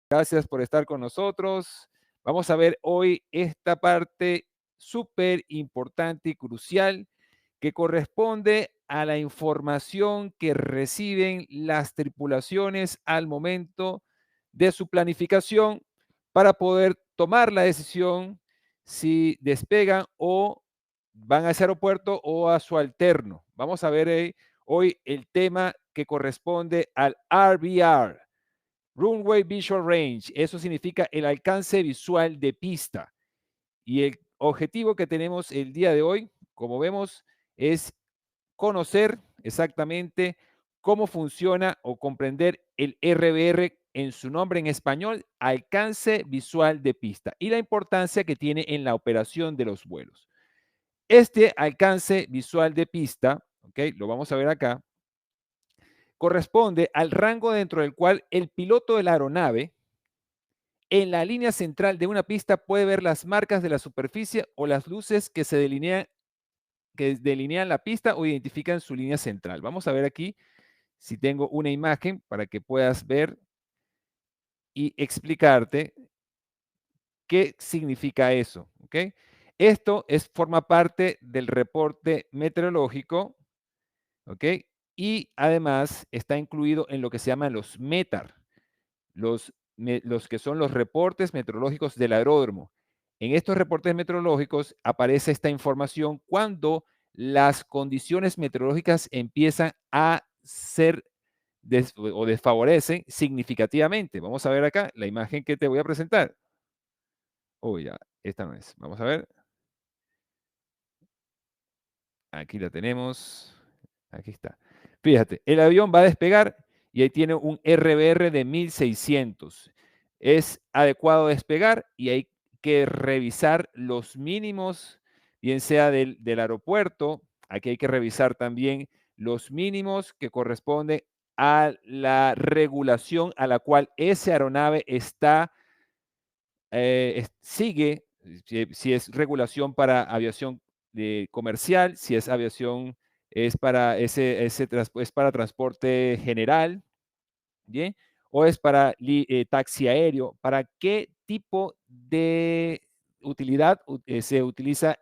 Gracias por estar con nosotros. Vamos a ver hoy esta parte súper importante y crucial que corresponde a la información que reciben las tripulaciones al momento de su planificación para poder tomar la decisión si despegan o van a ese aeropuerto o a su alterno. Vamos a ver hoy el tema que corresponde al RVR, Runway Visual Range. Eso significa el alcance visual de pista. Y el objetivo que tenemos el día de hoy, como vemos, es conocer exactamente cómo funciona o comprender el RVR en su nombre en español, alcance visual de pista, y la importancia que tiene en la operación de los vuelos. Este alcance visual de pista, ¿ok? Lo vamos a ver acá, corresponde al rango dentro del cual el piloto de la aeronave en la línea central de una pista puede ver las marcas de la superficie o las luces que delinean la pista o identifican su línea central. Vamos a ver aquí si tengo una imagen para que puedas ver y explicarte qué significa eso, ¿ok? Esto forma parte del reporte meteorológico, ¿ok? Y además está incluido en lo que se llaman los METAR, los que son los reportes meteorológicos del aeródromo. En estos reportes meteorológicos aparece esta información cuando las condiciones meteorológicas empiezan a ser o desfavorecen significativamente. Vamos a ver acá la imagen que te voy a presentar. Oh, ya, esta no es. Vamos a ver. Aquí la tenemos. Aquí está. Fíjate, el avión va a despegar y ahí tiene un RBR de 1600. Es adecuado despegar y hay que revisar los mínimos, bien sea del aeropuerto. Aquí hay que revisar también los mínimos que corresponden a la regulación a la cual esa aeronave sigue, si es regulación para aviación comercial, si es aviación, es para, es para transporte general, ¿bien? O es para taxi aéreo. ¿Para qué tipo de utilidad se utiliza?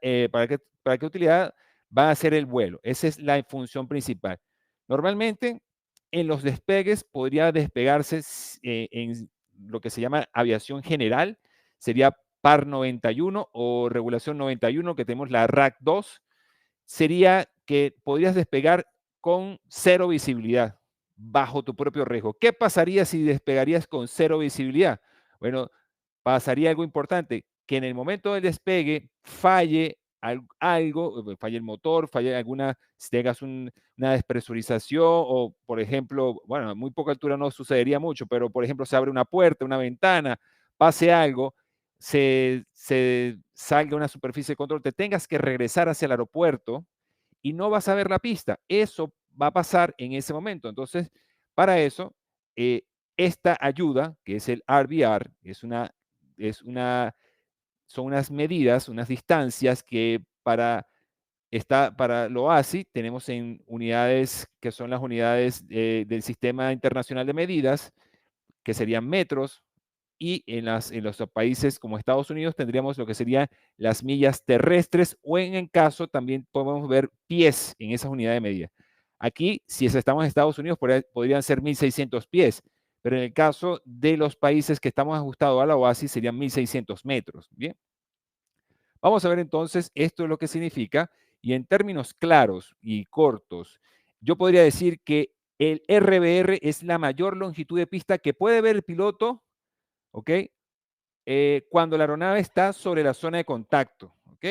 ¿Para qué utilidad va a ser el vuelo? Esa es la función principal. Normalmente, en los despegues podría despegarse en lo que se llama aviación general, sería PAR 91 o regulación 91, que tenemos la RAC 2, sería que podrías despegar con cero visibilidad, bajo tu propio riesgo. ¿Qué pasaría si despegarías con cero visibilidad? Bueno, pasaría algo importante, que en el momento del despegue falle algo, falle el motor, falle alguna, si tengas una despresurización o, por ejemplo, bueno, a muy poca altura no sucedería mucho, pero, por ejemplo, se abre una puerta, una ventana, pase algo, se salga una superficie de control, te tengas que regresar hacia el aeropuerto y no vas a ver la pista. Eso va a pasar en ese momento. Entonces, para eso, eh, esta ayuda, que es el RVR, son unas medidas, unas distancias que para lo ASI tenemos en unidades que son las unidades del Sistema Internacional de Medidas, que serían metros, y en los países como Estados Unidos tendríamos lo que serían las millas terrestres, o en el caso también podemos ver pies en esas unidades de medida. Aquí, si estamos en Estados Unidos, podrían ser 1600 pies, pero en el caso de los países que estamos ajustados a la OASI serían 1600 metros. Bien, vamos a ver entonces esto es lo que significa, y en términos claros y cortos, yo podría decir que el RBR es la mayor longitud de pista que puede ver el piloto, ¿ok? Cuando la aeronave está sobre la zona de contacto, ¿ok?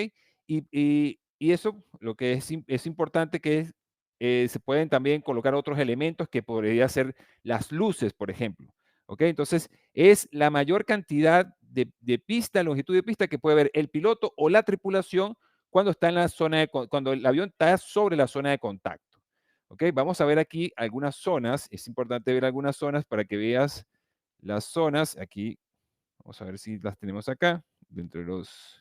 Y eso, lo que es importante que se pueden también colocar otros elementos que podría ser las luces, por ejemplo, ¿ok? Entonces, es la mayor cantidad de pista, longitud de pista que puede ver el piloto o la tripulación cuando está en la zona cuando el avión está sobre la zona de contacto, ¿ok? Vamos a ver aquí algunas zonas, es importante ver algunas zonas para que veas las zonas, aquí vamos a ver si las tenemos acá, dentro de las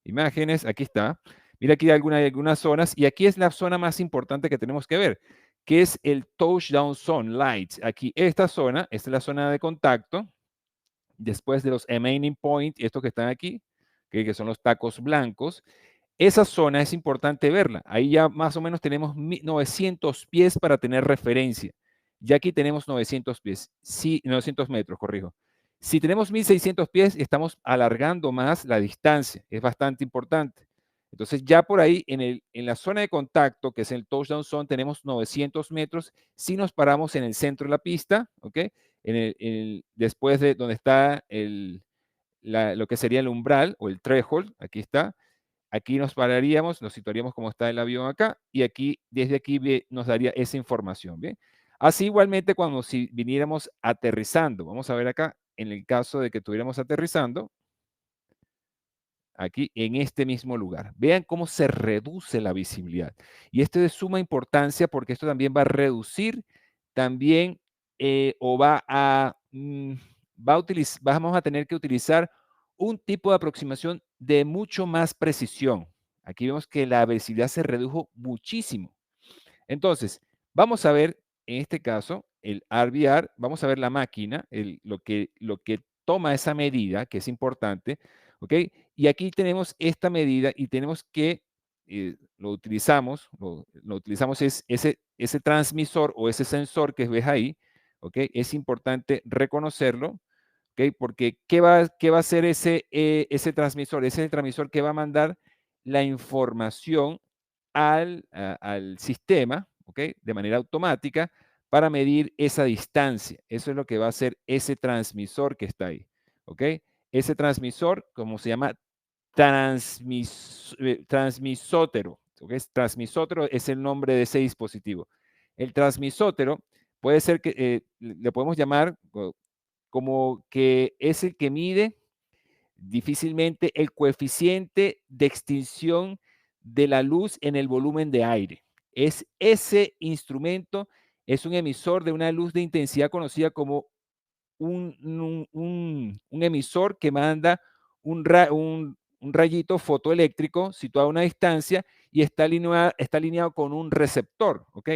imágenes. Aquí está. Mira, aquí hay algunas zonas, y aquí es la zona más importante que tenemos que ver, que es el touchdown zone lights. Aquí, esta es la zona de contacto, después de los emaining point, estos que están aquí, que son los tacos blancos, esa zona es importante verla. Ahí ya más o menos tenemos 900 pies para tener referencia. Ya aquí tenemos 900 pies, sí, 900 metros, corrijo. Si tenemos 1600 pies, estamos alargando más la distancia. Es bastante importante. Entonces, ya por ahí, en la zona de contacto, que es el touchdown zone, tenemos 900 metros. Si nos paramos en el centro de la pista, ¿ok? Después de donde está lo que sería el umbral o el threshold, aquí está. Aquí nos pararíamos, nos situaríamos como está el avión acá, y aquí, desde aquí nos daría esa información, ¿bien? Así igualmente cuando si viniéramos aterrizando, vamos a ver acá, en el caso de que estuviéramos aterrizando, aquí en este mismo lugar. Vean cómo se reduce la visibilidad. Y esto es de suma importancia porque esto también va a reducir también o vamos a tener que utilizar un tipo de aproximación de mucho más precisión. Aquí vemos que la visibilidad se redujo muchísimo. Entonces, vamos a ver, en este caso, el RVR, vamos a ver la máquina, lo que toma esa medida, que es importante, ¿ok? Y aquí tenemos esta medida y tenemos que, lo utilizamos es ese transmisor o ese sensor que ves ahí, ¿ok? Es importante reconocerlo, ¿ok? Porque ¿qué va a hacer ese transmisor? Ese es el transmisor que va a mandar la información al sistema, ¿ok? De manera automática para medir esa distancia. Eso es lo que va a hacer ese transmisor que está ahí, ¿ok? Ese transmisor, como se llama, transmisótero, ¿ok? Transmisótero es el nombre de ese dispositivo. El transmisótero puede ser que le podemos llamar como que es el que mide difícilmente el coeficiente de extinción de la luz en el volumen de aire. Es ese instrumento, es un emisor de una luz de intensidad conocida como un emisor que manda un rayito fotoeléctrico situado a una distancia y está alineado con un receptor, ¿ok?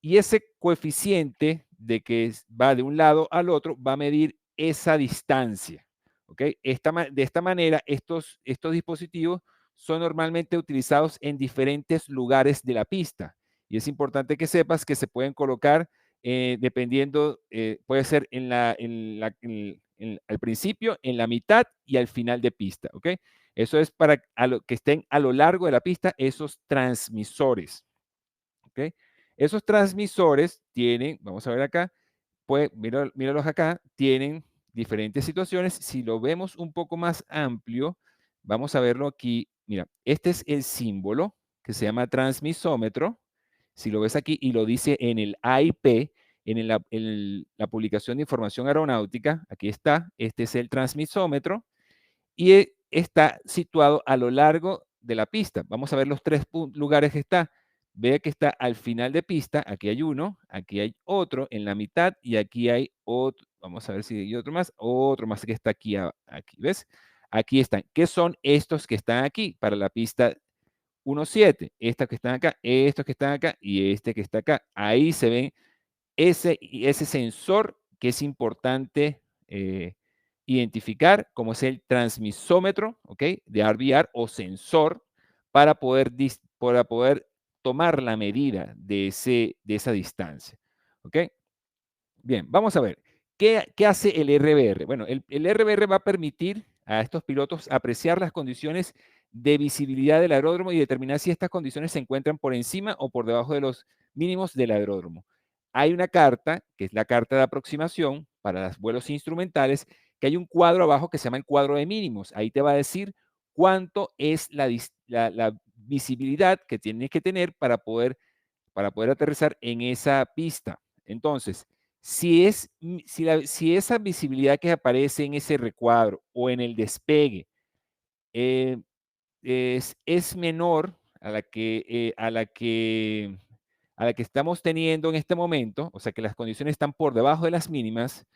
Y ese coeficiente de que va de un lado al otro va a medir esa distancia, ¿ok? De esta manera, estos dispositivos son normalmente utilizados en diferentes lugares de la pista. Y es importante que sepas que se pueden colocar dependiendo, puede ser al principio, en la mitad y al final de pista, ¿ok? Eso es para que estén a lo largo de la pista esos transmisores, ¿ok? Esos transmisores tienen, vamos a ver acá, pues míralos acá, tienen diferentes situaciones. Si lo vemos un poco más amplio, vamos a verlo aquí. Mira, este es el símbolo que se llama transmisómetro. Si lo ves aquí y lo dice en el AIP, en la publicación de información aeronáutica, aquí está, este es el transmisómetro y está situado a lo largo de la pista. Vamos a ver los tres lugares que está. Ve que está al final de pista, aquí hay uno, aquí hay otro en la mitad y aquí hay otro. Vamos a ver si hay otro más que está aquí, ¿ves? Aquí están. ¿Qué son estos que están aquí para la pista 1.7? Estas que están acá, estos que están acá y este que está acá. Ahí se ven ese sensor que es importante identificar, como es el transmisómetro, ¿ok? De RVR o sensor para poder tomar la medida de esa distancia, ¿ok? Bien, vamos a ver. ¿Qué hace el RBR? Bueno, el RBR va a permitir a estos pilotos apreciar las condiciones de visibilidad del aeródromo y determinar si estas condiciones se encuentran por encima o por debajo de los mínimos del aeródromo. Hay una carta, que es la carta de aproximación para los vuelos instrumentales, que hay un cuadro abajo que se llama el cuadro de mínimos. Ahí te va a decir cuánto es la visibilidad que tienes que tener para poder aterrizar en esa pista. Entonces, si esa visibilidad que aparece en ese recuadro o en el despegue eh, es menor a la que estamos teniendo en este momento, o sea que las condiciones están por debajo de las mínimas,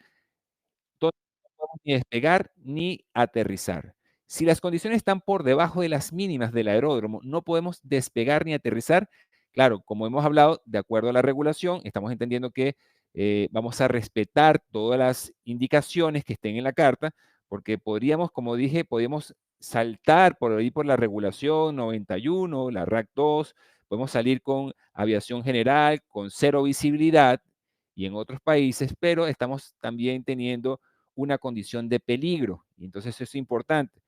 entonces no podemos ni despegar ni aterrizar. Si las condiciones están por debajo de las mínimas del aeródromo, no podemos despegar ni aterrizar. Claro, como hemos hablado, de acuerdo a la regulación, estamos entendiendo que vamos a respetar todas las indicaciones que estén en la carta, porque podríamos, como dije, podríamos saltar por ahí por la regulación 91, la RAC 2, podemos salir con aviación general, con cero visibilidad, y en otros países, pero estamos también teniendo una condición de peligro, y entonces eso es importante.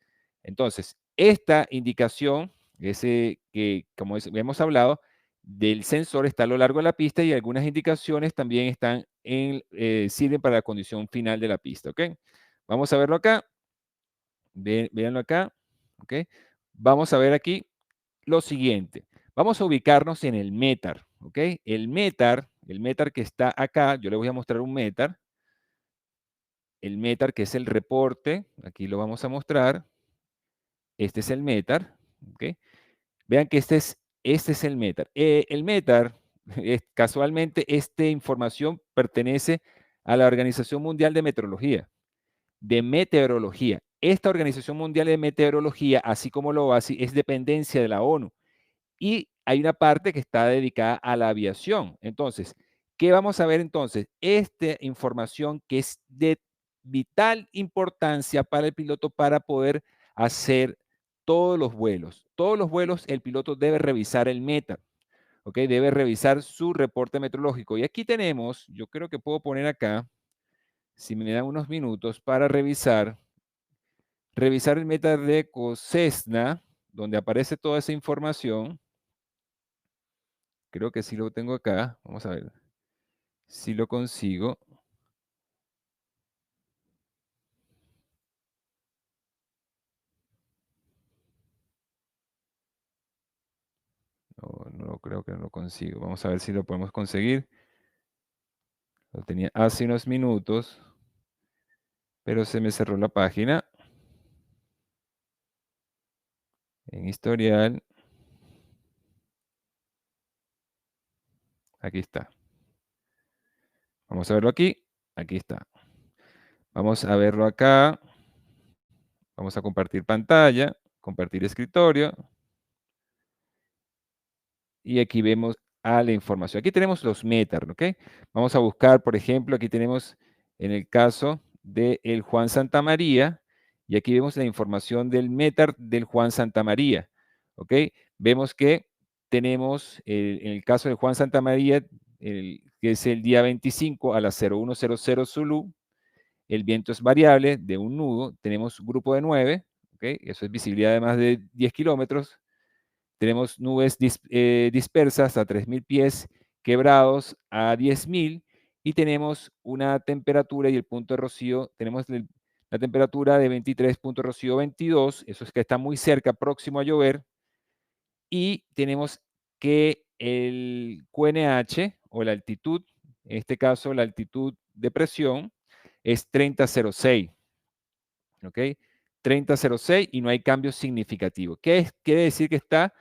Entonces, esta indicación, ese que como hemos hablado, del sensor está a lo largo de la pista y algunas indicaciones también están sirven para la condición final de la pista, ¿ok? Vamos a verlo acá, véanlo acá, ¿ok? Vamos a ver aquí lo siguiente. Vamos a ubicarnos en el METAR, ¿ok? El METAR que está acá, yo le voy a mostrar un METAR, el METAR que es el reporte, aquí lo vamos a mostrar, este es el METAR, ¿ok? Vean que este es el METAR. El METAR, casualmente, esta información pertenece a la Organización Mundial de Meteorología. Esta Organización Mundial de Meteorología, así como lo hace, es dependencia de la ONU. Y hay una parte que está dedicada a la aviación. Entonces, ¿qué vamos a ver entonces? Esta información que es de vital importancia para el piloto para poder hacer todos los vuelos. Todos los vuelos el piloto debe revisar el METAR, ¿ok? Debe revisar su reporte meteorológico. Y aquí tenemos, yo creo que puedo poner acá, si me dan unos minutos, para revisar el METAR de Cessna, donde aparece toda esa información. Creo que sí lo tengo acá. Vamos a ver si lo consigo. No, no creo que no lo consigo. Vamos a ver si lo podemos conseguir. Lo tenía hace unos minutos, pero se me cerró la página. En historial. Aquí está. Vamos a verlo aquí. Aquí está. Vamos a verlo acá. Vamos a compartir pantalla, compartir escritorio. Y aquí vemos a la información. Aquí tenemos los METAR, ¿ok? Vamos a buscar, por ejemplo, aquí tenemos en el caso del Juan Santamaría, y aquí vemos la información del METAR del Juan Santamaría, ¿ok? Vemos que tenemos, en el caso del Juan Santamaría, que es el día 25 a las 0100 Zulu, el viento es variable de un nudo, tenemos grupo de 9, ¿ok? Eso es visibilidad de más de 10 kilómetros, tenemos nubes dispersas a 3.000 pies, quebrados a 10.000 y tenemos una temperatura y el punto de rocío, tenemos la temperatura de 23 punto rocío 22, eso es que está muy cerca, próximo a llover, y tenemos que el QNH o la altitud, en este caso la altitud de presión, es 3006, ¿ok? 3006 y no hay cambio significativo. Quiere decir que está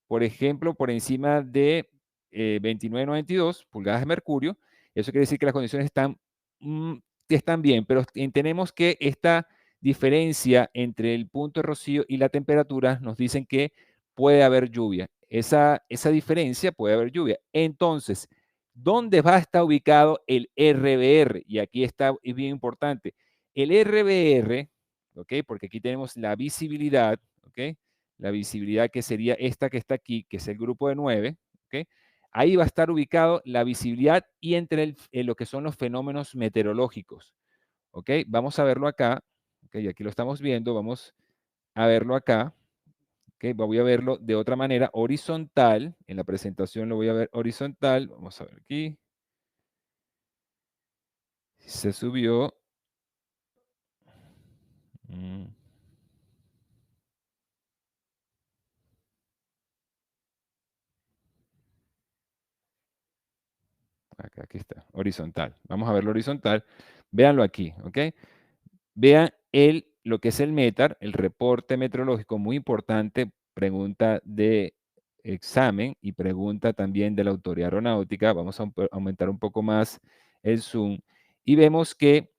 por ejemplo, por encima de 29,92 pulgadas de mercurio. Eso quiere decir que las condiciones están bien, pero tenemos que esta diferencia entre el punto de rocío y la temperatura nos dicen que puede haber lluvia. Esa diferencia puede haber lluvia. Entonces, ¿dónde va a estar ubicado el RBR? Y aquí está, es bien importante. El RBR, ¿ok? Porque aquí tenemos la visibilidad, ¿ok? La visibilidad que sería esta que está aquí, que es el grupo de 9, ¿ok? Ahí va a estar ubicado la visibilidad y entre lo que son los fenómenos meteorológicos, ¿ok? Vamos a verlo acá, ¿ok? Y aquí lo estamos viendo, vamos a verlo acá, ¿ok? Voy a verlo de otra manera, horizontal, en la presentación lo voy a ver horizontal, vamos a ver aquí, se subió, mm, acá, aquí está, horizontal, vamos a verlo horizontal, véanlo aquí, ¿ok? Vean lo que es el METAR, el reporte meteorológico, muy importante, pregunta de examen y pregunta también de la autoridad aeronáutica. Vamos a aumentar un poco más el zoom y vemos que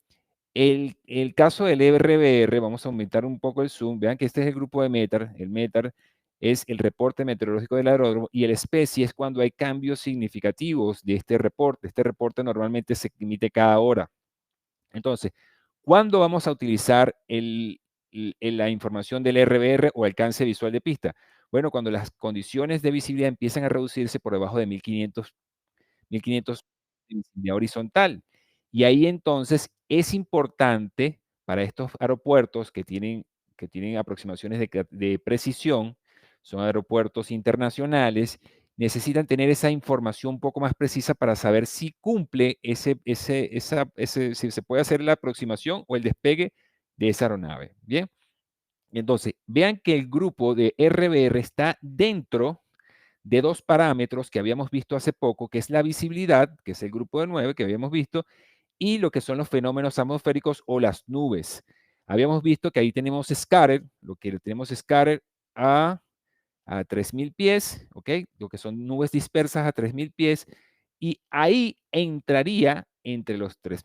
el caso del RBR, vamos a aumentar un poco el zoom. Vean que este es el grupo de METAR. El METAR es el reporte meteorológico del aeródromo y el SPECI es cuando hay cambios significativos de este reporte. Este reporte normalmente se emite cada hora. Entonces, ¿cuándo vamos a utilizar la información del RVR o alcance visual de pista? Bueno, cuando las condiciones de visibilidad empiezan a reducirse por debajo de 1500 de visibilidad horizontal. Y ahí entonces es importante para estos aeropuertos que tienen aproximaciones de precisión, son aeropuertos internacionales, necesitan tener esa información un poco más precisa para saber si cumple si se puede hacer la aproximación o el despegue de esa aeronave. Bien, entonces vean que el grupo de RBR está dentro de dos parámetros que habíamos visto hace poco, que es la visibilidad, que es el grupo de 9 que habíamos visto, y lo que son los fenómenos atmosféricos o las nubes. Habíamos visto que ahí tenemos scatter, lo que tenemos scatter a a 3000 pies, ¿ok? Lo que son nubes dispersas a 3000 pies, y ahí entraría entre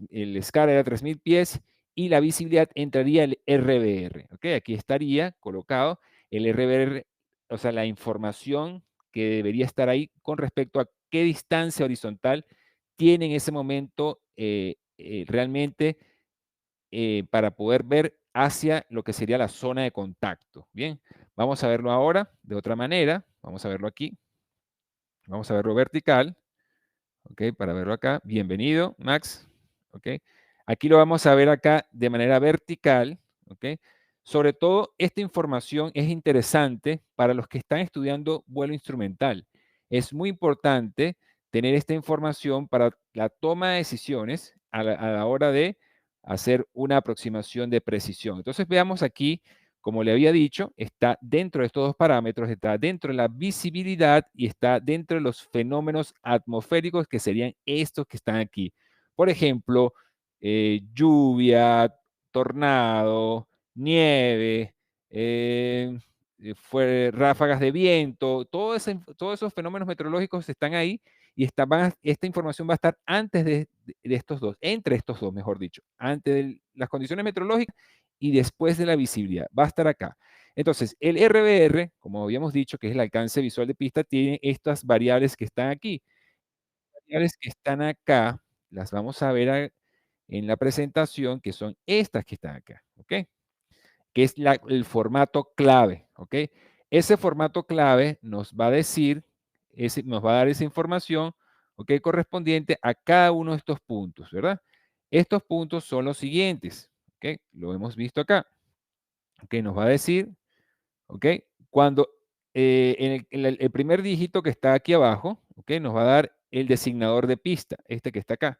el scatter a 3000 pies y la visibilidad entraría el RBR, ¿ok? Aquí estaría colocado el RBR, o sea, la información que debería estar ahí con respecto a qué distancia horizontal tiene en ese momento realmente para poder ver hacia lo que sería la zona de contacto. Bien, vamos a verlo ahora de otra manera. Vamos a verlo aquí. Vamos a verlo vertical. ¿Ok? Para verlo acá. Bienvenido, Max. ¿Ok? Aquí lo vamos a ver acá de manera vertical. ¿Ok? Sobre todo, esta información es interesante para los que están estudiando vuelo instrumental. Es muy importante tener esta información para la toma de decisiones a la hora de hacer una aproximación de precisión. Entonces, veamos aquí, como le había dicho, está dentro de estos dos parámetros, está dentro de la visibilidad y está dentro de los fenómenos atmosféricos que serían estos que están aquí. Por ejemplo, lluvia, tornado, nieve, ráfagas de viento, todos esos fenómenos meteorológicos están ahí y esta información va a estar antes de estos dos, entre estos dos, mejor dicho, antes de las condiciones meteorológicas y después de la visibilidad. Va a estar acá. Entonces, el RBR, como habíamos dicho, que es el alcance visual de pista, tiene estas variables que están aquí. Las variables que están acá, las vamos a ver en la presentación, que son estas que están acá, ¿ok? Que es el formato clave, ¿ok? Ese formato clave nos va a decir, nos va a dar esa información, ¿ok? Correspondiente a cada uno de estos puntos, ¿verdad? Estos puntos son los siguientes, ¿ok? Lo hemos visto acá, ¿ok? Nos va a decir, ¿ok? Cuando el primer dígito que está aquí abajo, ¿ok? Nos va a dar el designador de pista, este que está acá.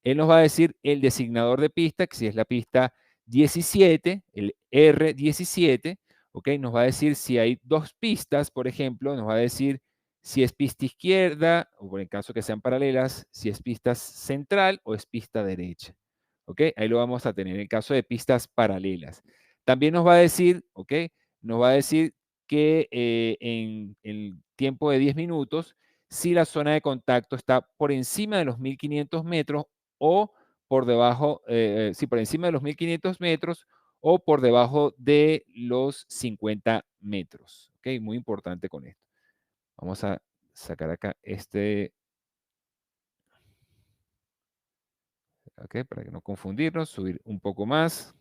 Él nos va a decir el designador de pista, que si es la pista 17, el R17, ¿ok? Nos va a decir si hay dos pistas, por ejemplo, nos va a decir si es pista izquierda, o por el caso que sean paralelas, si es pista central o es pista derecha, ¿ok? Ahí lo vamos a tener en el caso de pistas paralelas. También nos va a decir, ¿ok? Nos va a decir que en el tiempo de 10 minutos, si la zona de contacto está por encima de los 1500 metros o por debajo, sí, por encima de los 1500 metros o por debajo de los 50 metros. ¿Ok? Muy importante con esto. Vamos a sacar acá ¿ok? Para que no confundirnos, subir un poco más.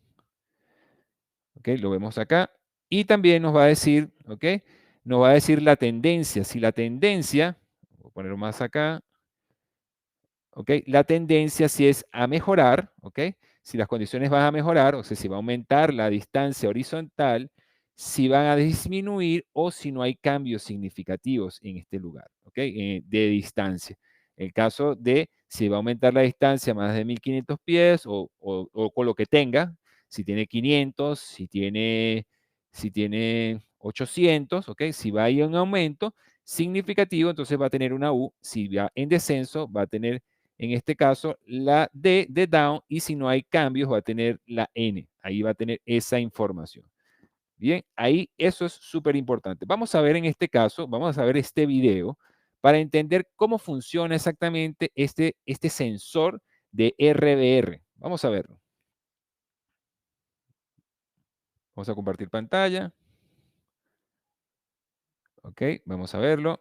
¿Ok? Lo vemos acá. Y también nos va a decir, ¿ok? Nos va a decir la tendencia. Si la tendencia, voy a ponerlo más acá, ¿ok? La tendencia si es a mejorar, ¿ok? Si las condiciones van a mejorar, o sea, si va a aumentar la distancia horizontal, si van a disminuir o si no hay cambios significativos en este lugar, ¿ok? De distancia. El caso de si va a aumentar la distancia más de 1500 pies o con lo que tenga, si tiene 500, si tiene 800, ¿ok? Si va a ir en aumento significativo, entonces va a tener una U. Si va en descenso, va a tener en este caso la D de down y si no hay cambios va a tener la N. Ahí va a tener esa información. Bien, ahí eso es súper importante. Vamos a ver en este caso, vamos a ver este video para entender cómo funciona exactamente este sensor de RBR. Vamos a verlo. Vamos a compartir pantalla. Ok, vamos a verlo.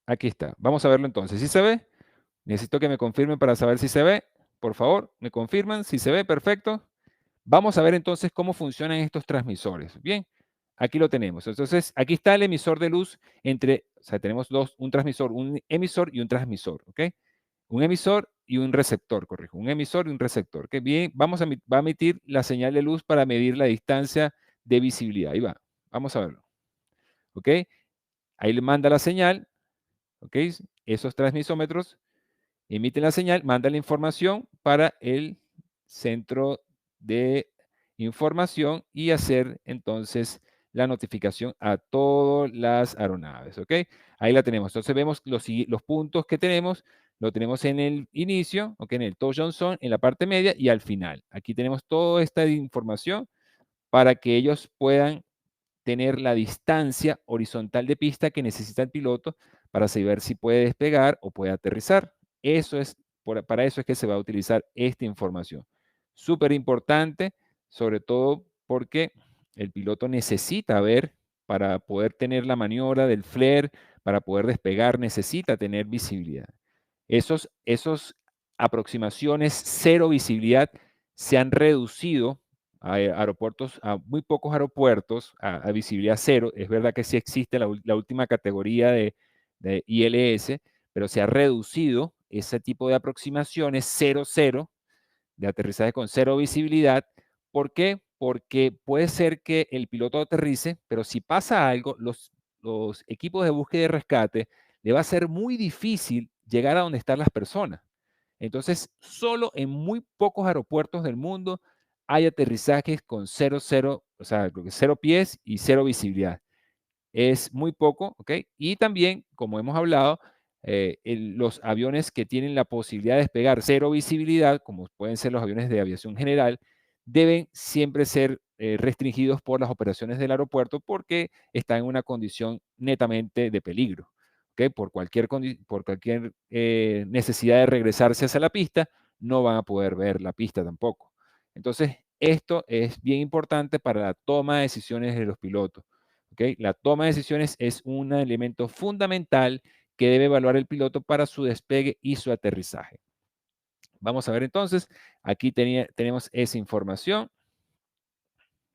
Aquí está. Vamos a verlo entonces. ¿Sí se ve? Necesito que me confirmen para saber si se ve. Por favor, me confirman. Si se ve, perfecto. Vamos a ver entonces cómo funcionan estos transmisores. Bien, aquí lo tenemos. Entonces, aquí está el emisor de luz o sea, tenemos un transmisor, un emisor y un transmisor, ¿ok? Un emisor y un receptor, corrijo. Un emisor y un receptor. ¿Ok? Bien, va a emitir la señal de luz para medir la distancia de visibilidad. Ahí va. Vamos a verlo. ¿Ok? Ahí le manda la señal, ¿ok? Esos transmisómetros emiten la señal, mandan la información para el centro de información y hacer entonces la notificación a todas las aeronaves, ¿ok? Ahí la tenemos. Entonces vemos los puntos que tenemos, lo tenemos en el inicio, ¿ok? En el touchdown zone, en la parte media y al final. Aquí tenemos toda esta información para que ellos puedan tener la distancia horizontal de pista que necesita el piloto para saber si puede despegar o puede aterrizar. Eso es, para eso es que se va a utilizar esta información. Súper importante, sobre todo porque el piloto necesita ver para poder tener la maniobra del flare, para poder despegar, necesita tener visibilidad. Esos aproximaciones cero visibilidad se han reducido a aeropuertos, a muy pocos aeropuertos, a visibilidad cero. Es verdad que sí existe la última categoría de ILS, pero se ha reducido ese tipo de aproximaciones cero, cero, de aterrizaje con cero visibilidad. ¿Por qué? Porque puede ser que el piloto aterrice, pero si pasa algo, los equipos de búsqueda y rescate le va a ser muy difícil llegar a donde están las personas. Entonces, solo en muy pocos aeropuertos del mundo hay aterrizajes con cero, cero, o sea, creo que cero pies y cero visibilidad. Es muy poco, ¿ok? Y también, como hemos hablado, los aviones que tienen la posibilidad de despegar cero visibilidad, como pueden ser los aviones de aviación general, deben siempre ser restringidos por las operaciones del aeropuerto porque están en una condición netamente de peligro. ¿Ok? Por cualquier necesidad de regresarse hacia la pista, no van a poder ver la pista tampoco. Entonces, esto es bien importante para la toma de decisiones de los pilotos. ¿Ok? La toma de decisiones es un elemento fundamental que debe evaluar el piloto para su despegue y su aterrizaje. Vamos a ver entonces, aquí tenemos esa información.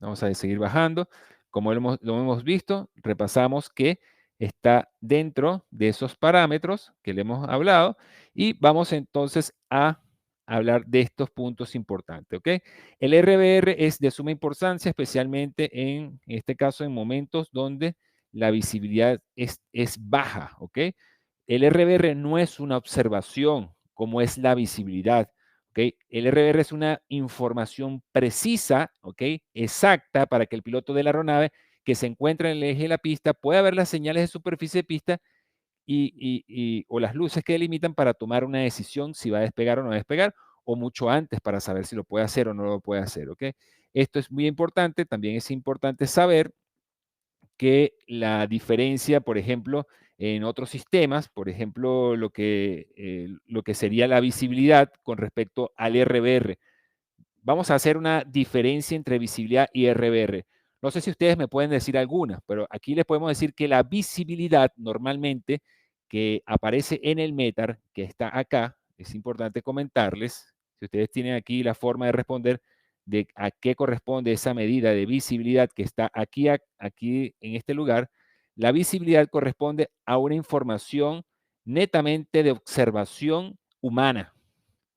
Vamos a seguir bajando. Como lo hemos visto, repasamos que está dentro de esos parámetros que le hemos hablado y vamos entonces a hablar de estos puntos importantes, ¿ok? El RBR es de suma importancia, especialmente en este caso en momentos donde la visibilidad es baja, ¿ok? El RBR no es una observación como es la visibilidad. ¿Ok? El RBR es una información precisa, ¿ok? Exacta para que el piloto de la aeronave que se encuentra en el eje de la pista pueda ver las señales de superficie de pista o las luces que delimitan para tomar una decisión si va a despegar o no va a despegar, o mucho antes para saber si lo puede hacer o no lo puede hacer, ¿ok? Esto es muy importante. También es importante saber que la diferencia, por ejemplo, en otros sistemas, por ejemplo, lo que sería la visibilidad con respecto al RBR. Vamos a hacer una diferencia entre visibilidad y RBR. No sé si ustedes me pueden decir alguna, pero aquí les podemos decir que la visibilidad normalmente que aparece en el METAR, que está acá, es importante comentarles, si ustedes tienen aquí la forma de responder de a qué corresponde esa medida de visibilidad que está aquí en este lugar, la visibilidad corresponde a una información netamente de observación humana.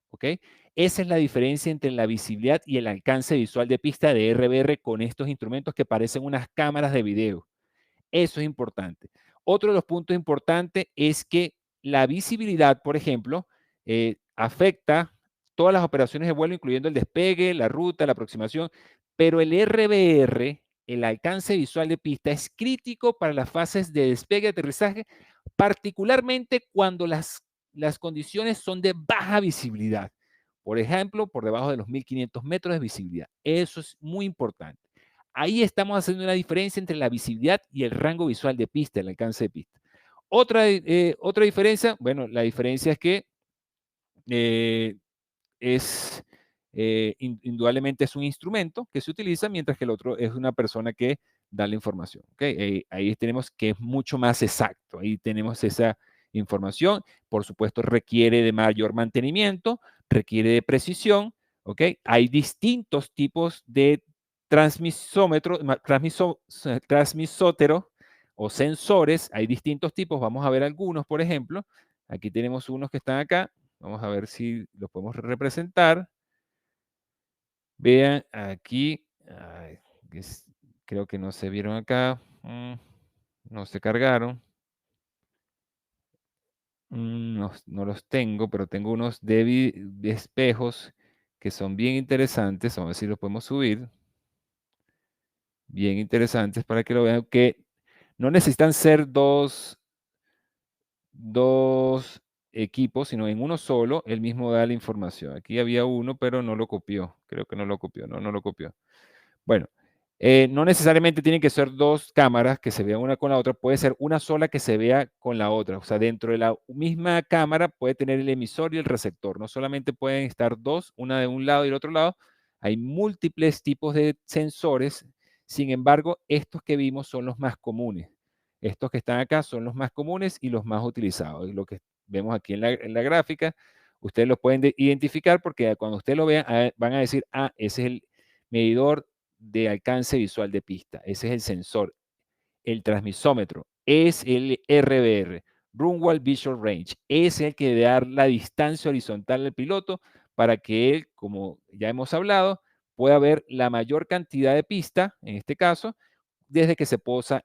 ¿Ok? Esa es la diferencia entre la visibilidad y el alcance visual de pista de RBR con estos instrumentos que parecen unas cámaras de video. Eso es importante. Otro de los puntos importantes es que la visibilidad, por ejemplo, afecta todas las operaciones de vuelo, incluyendo el despegue, la ruta, la aproximación, pero el RBR, el alcance visual de pista, es crítico para las fases de despegue y aterrizaje, particularmente cuando las condiciones son de baja visibilidad. Por ejemplo, por debajo de los 1500 metros de visibilidad. Eso es muy importante. Ahí estamos haciendo una diferencia entre la visibilidad y el rango visual de pista, el alcance de pista. Otra diferencia, bueno, la diferencia es que eh, es, indudablemente es un instrumento que se utiliza, mientras que el otro es una persona que da la información. ¿Ok? Ahí tenemos que es mucho más exacto. Ahí tenemos esa información. Por supuesto, requiere de mayor mantenimiento, requiere de precisión. ¿Ok? Hay distintos tipos de transmisómetro, transmisótero o sensores. Hay distintos tipos. Vamos a ver algunos, por ejemplo. Aquí tenemos unos que están acá. Vamos a ver si lo podemos representar. Vean aquí, ay, creo que no se vieron acá, no se cargaron, no, no los tengo, pero tengo unos de espejos que son bien interesantes, vamos a ver si los podemos subir, bien interesantes para que lo vean, que no necesitan ser dos equipos, sino en uno solo, el mismo da la información. Aquí había uno, pero no lo copió, creo que no lo copió, no lo copió. Bueno, no necesariamente tienen que ser 2 cámaras que se vean una con la otra, puede ser una sola que se vea con la otra. O sea, dentro de la misma cámara puede tener el emisor y el receptor. No solamente pueden estar 2, una de un lado y el otro lado. Hay múltiples tipos de sensores. Sin embargo, estos que vimos son los más comunes. Estos que están acá son los más comunes y los más utilizados. Lo que vemos aquí en la gráfica, ustedes los pueden identificar porque cuando ustedes lo vean, van a decir, ah, ese es el medidor de alcance visual de pista. Ese es el sensor. El transmisómetro es el RVR, Runway Visual Range. Es el que debe dar la distancia horizontal al piloto para que él, como ya hemos hablado, pueda ver la mayor cantidad de pista, en este caso, desde que se posa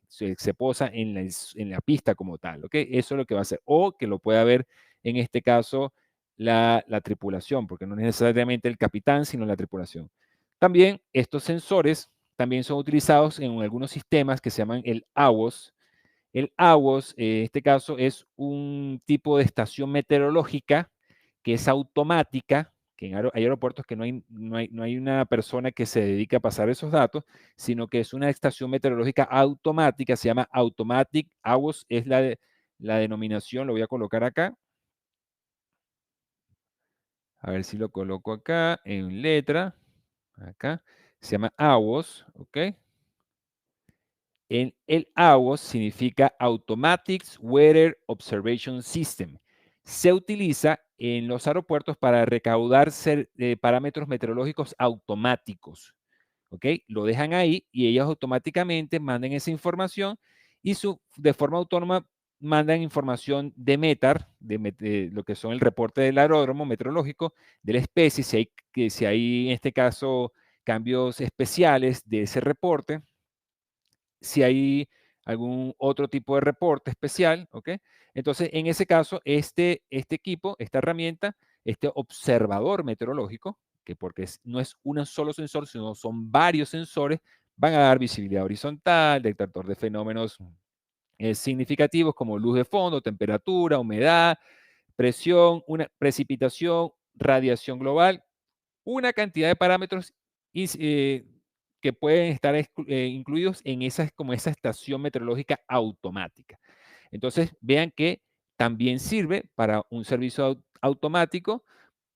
se posa en la pista como tal, ¿ok? Eso es lo que va a hacer. O que lo pueda ver, en este caso, la tripulación, porque no necesariamente el capitán, sino la tripulación. También estos sensores también son utilizados en algunos sistemas que se llaman el AWOS. El AWOS, en este caso, es un tipo de estación meteorológica que es automática, que hay aeropuertos que no hay una persona que se dedique a pasar esos datos, sino que es una estación meteorológica automática, se llama Automatic AWOS, es la denominación, lo voy a colocar acá, a ver si lo coloco acá en letra, acá, se llama AWOS, ¿ok? El AWOS significa Automatic Weather Observation System. Se utiliza en los aeropuertos para recaudar parámetros meteorológicos automáticos. ¿Ok? Lo dejan ahí y ellos automáticamente mandan esa información y de forma autónoma mandan información de METAR, de lo que son el reporte del aeródromo meteorológico, de la especie, si hay en este caso cambios especiales de ese reporte, si hay algún otro tipo de reporte especial, ¿ok? Entonces, en ese caso, este equipo, esta herramienta, este observador meteorológico, que porque no es un solo sensor, sino son varios sensores, van a dar visibilidad horizontal, detector de fenómenos significativos como luz de fondo, temperatura, humedad, presión, una precipitación, radiación global, una cantidad de parámetros que pueden estar incluidos en como esa estación meteorológica automática. Entonces, vean que también sirve para un servicio automático.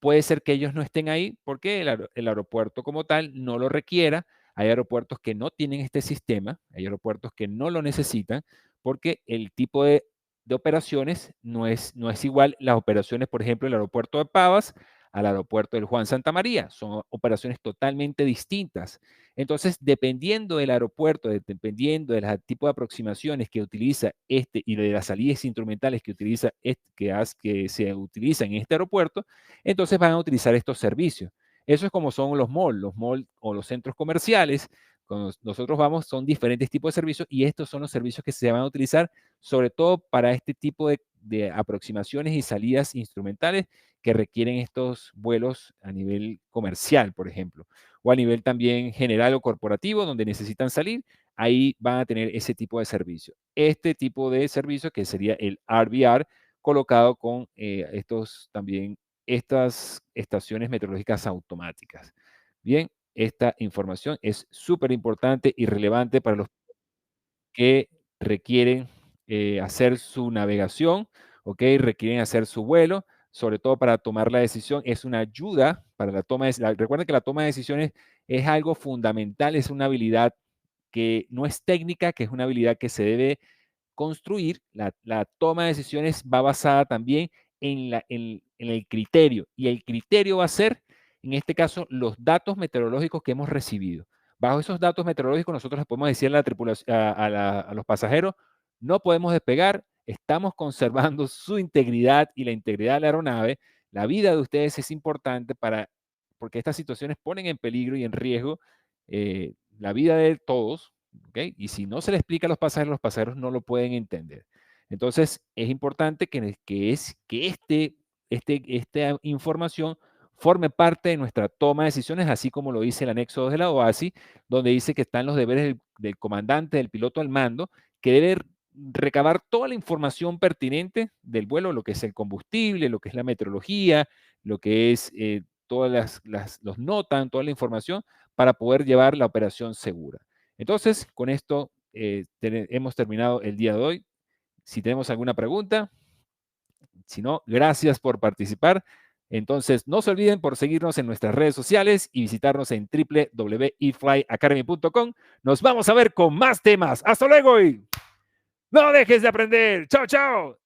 Puede ser que ellos no estén ahí porque el aeropuerto como tal no lo requiera. Hay aeropuertos que no tienen este sistema, hay aeropuertos que no lo necesitan porque el tipo de operaciones no es igual. Las operaciones, por ejemplo, el aeropuerto de Pavas al aeropuerto del Juan Santa María. Son operaciones totalmente distintas. Entonces, dependiendo del aeropuerto, dependiendo del tipo de aproximaciones que utiliza y de las salidas instrumentales que utiliza que se utilizan en este aeropuerto, entonces van a utilizar estos servicios. Eso es como son los malls o los centros comerciales. Cuando nosotros vamos, son diferentes tipos de servicios y estos son los servicios que se van a utilizar sobre todo para este tipo de aproximaciones y salidas instrumentales que requieren estos vuelos a nivel comercial, por ejemplo, o a nivel también general o corporativo, donde necesitan salir, ahí van a tener ese tipo de servicio. Este tipo de servicio que sería el RVR, colocado con estas estaciones meteorológicas automáticas. Bien, esta información es súper importante y relevante para los que requieren hacer su navegación, ¿ok? Requieren hacer su vuelo, sobre todo para tomar la decisión. Es una ayuda para la toma de decisiones. Recuerden que la toma de decisiones es algo fundamental, es una habilidad que no es técnica, que es una habilidad que se debe construir. La toma de decisiones va basada también en el criterio, y el criterio va a ser, en este caso, los datos meteorológicos que hemos recibido. Bajo esos datos meteorológicos, nosotros les podemos decir a la tripulación, a los pasajeros, no podemos despegar, estamos conservando su integridad y la integridad de la aeronave. La vida de ustedes es importante porque estas situaciones ponen en peligro y en riesgo la vida de todos, ¿ok? Y si no se le explica a los pasajeros no lo pueden entender. Entonces, es importante que esta información forme parte de nuestra toma de decisiones, así como lo dice el anexo 2 de la OASI, donde dice que están los deberes del comandante, del piloto al mando, que debe recabar toda la información pertinente del vuelo, lo que es el combustible, lo que es la meteorología, lo que es todas los NOTAM, toda la información, para poder llevar la operación segura. Entonces, con esto hemos terminado el día de hoy. Si tenemos alguna pregunta, si no, gracias por participar. Entonces, no se olviden por seguirnos en nuestras redes sociales y visitarnos en www.eflyacademy.com. Nos vamos a ver con más temas. ¡Hasta luego! Y no dejes de aprender. ¡Chao, chao!